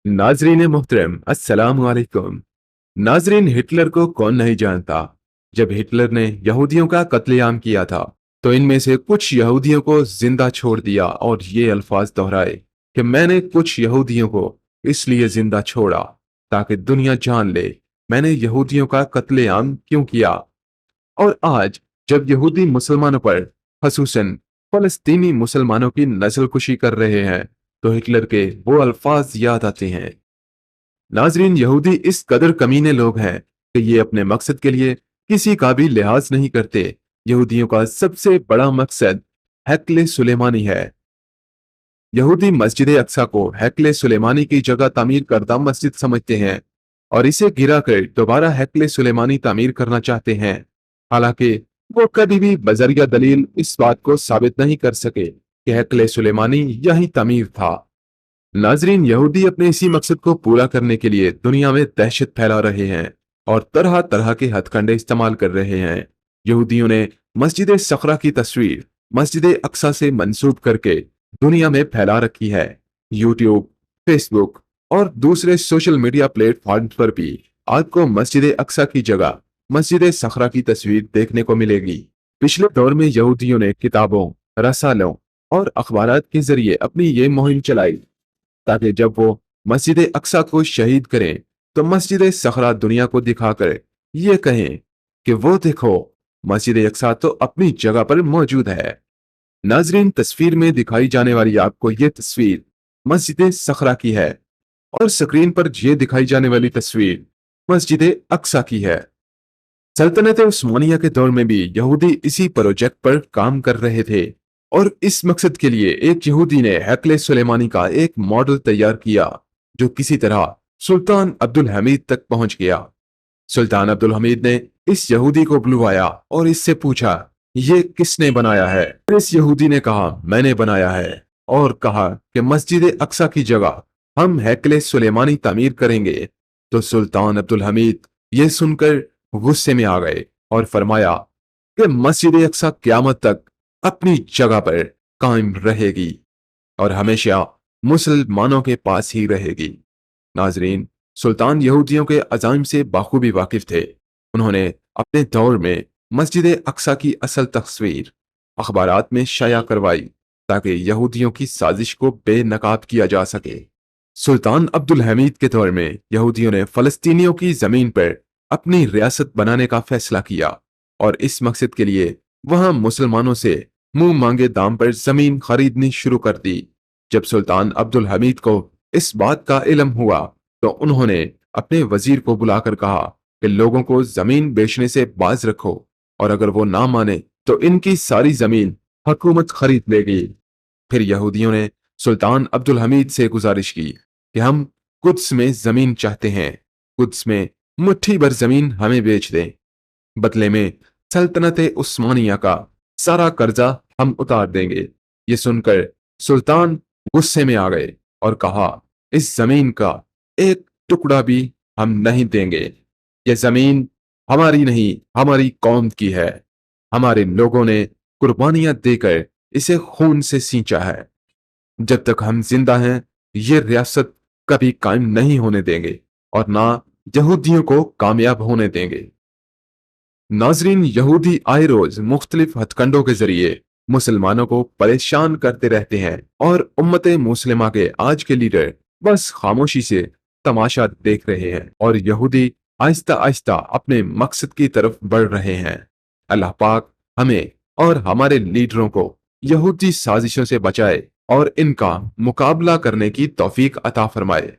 नाजरीन मोहतरम अस्सलाम वालेकुम। नाजरीन, हिटलर को कौन नहीं जानता। जब हिटलर ने यहूदियों का कत्लेआम किया था तो इनमें से कुछ यहूदियों को जिंदा छोड़ दिया और ये अल्फाज दोहराए कि मैंने कुछ यहूदियों को इसलिए जिंदा छोड़ा ताकि दुनिया जान ले मैंने यहूदियों का कत्लेआम क्यों किया। और आज जब यहूदी मुसलमानों पर, खसूसन फलस्तीनी मुसलमानों की नस्लकुशी कर रहे हैं, तो हिटलर के वो अल्फाज याद आते हैं। नाजरीन, यहूदी इस कदर कमीने लोग हैं कि ये अपने मकसद के लिए किसी का भी लिहाज नहीं करते। यहूदियों का सबसे बड़ा मकसद हैकले सुलेमानी है। यहूदी मस्जिद अक्सा को हैकले सुलेमानी की जगह तामीर करदा मस्जिद समझते हैं और इसे गिरा कर दोबारा हैकले सुलेमानी तामीर करना चाहते हैं। हालांकि वो कभी भी बजरिया दलील इस बात को साबित नहीं कर सके कि हैकले सुलेमानी यही तामीर था। नाजरीन, यहूदी अपने इसी मकसद को पूरा करने के लिए दुनिया में दहशत फैला रहे हैं और तरह तरह के हथकंडे इस्तेमाल कर रहे हैं। यहूदियों ने मस्जिद सखरा की तस्वीर मस्जिद अक्सा से मंसूब करके दुनिया में फैला रखी है। यूट्यूब, फेसबुक और दूसरे सोशल मीडिया प्लेटफॉर्म पर भी आपको मस्जिद अक्सा की जगह मस्जिद सखरा की तस्वीर देखने को मिलेगी। पिछले दौर में यहूदियों ने किताबों, रसालों और अखबारात के जरिए अपनी ये मुहिम चलाई ताकि जब वो मस्जिद अक्सा को शहीद करें तो मस्जिद सखरा दुनिया को दिखाकर ये कहें कि वो देखो, मस्जिद अक्सा तो अपनी जगह पर मौजूद है। नाजरीन, तस्वीर में दिखाई जाने वाली आपको ये तस्वीर मस्जिद सखरा की है और स्क्रीन पर ये दिखाई जाने वाली तस्वीर मस्जिद अक्सा की है। सल्तनत उस्मानिया के दौर में भी यहूदी इसी प्रोजेक्ट पर काम कर रहे थे और इस मकसद के लिए एक यहूदी ने हैकले सुलेमानी का एक मॉडल तैयार किया जो किसी तरह सुल्तान अब्दुल हमीद तक पहुंच गया। सुल्तान अब्दुल हमीद ने इस यहूदी को बुलवाया और इससे पूछा, ये किसने बनाया है। इस यहूदी ने कहा, मैंने बनाया है, और कहा कि मस्जिद अक्सा की जगह हम हैकले सुलेमानी तामीर करेंगे। तो सुल्तान अब्दुल हमीद ये सुनकर गुस्से में आ गए और फरमाया कि मस्जिद अक्सा क़यामत तक अपनी जगह पर कायम रहेगी और हमेशा मुसलमानों के पास ही रहेगी। नाजरीन, सुल्तान यहूदियों के अज़ाइम से बाखूबी वाकिफ थे। उन्होंने अपने दौर में मस्जिद अक्सा की असल तस्वीर अखबारात में शाया करवाई ताकि यहूदियों की साजिश को बेनकाब किया जा सके। सुल्तान अब्दुल हमीद के दौर में यहूदियों ने फलस्तीनियों की जमीन पर अपनी रियासत बनाने का फैसला किया और इस मकसद के लिए वहां मुसलमानों से मुंह मांगे दाम पर जमीन खरीदनी शुरू कर दी। जब सुल्तान अब्दुल हमीद को इस बात का इल्म हुआ तो उन्होंने अपने वजीर को बुलाकर कहा कि लोगों को जमीन बेचने से बाज रखो और अगर वो ना माने तो इनकी सारी जमीन हुकूमत खरीद लेगी। फिर यहूदियों ने सुल्तान अब्दुल हमीद से गुजारिश की कि हम कुद्स में जमीन चाहते हैं, कुद्स में मुट्ठी भर जमीन हमें बेच दें, बदले में सल्तनत उस्मानिया का सारा कर्जा हम उतार देंगे। ये सुनकर सुल्तान गुस्से में आ गए और कहा, इस जमीन का एक टुकड़ा भी हम नहीं देंगे। ये जमीन हमारी नहीं, हमारी कौम की है। हमारे लोगों ने कुर्बानियां देकर इसे खून से सींचा है। जब तक हम जिंदा हैं ये रियासत कभी कायम नहीं होने देंगे और ना यहूदियों को कामयाब होने देंगे। नाजरीन, यहूदी आए रोज मुख्तलिफ हथकंडों के जरिए मुसलमानों को परेशान करते रहते हैं और उम्मत मुस्लिमा के आज के लीडर बस खामोशी से तमाशा देख रहे हैं और यहूदी आहिस्ता आहिस्ता अपने मकसद की तरफ बढ़ रहे हैं। अल्लाह पाक हमें और हमारे लीडरों को यहूदी साजिशों से बचाए और इनका मुकाबला करने की तौफीक अता फरमाए।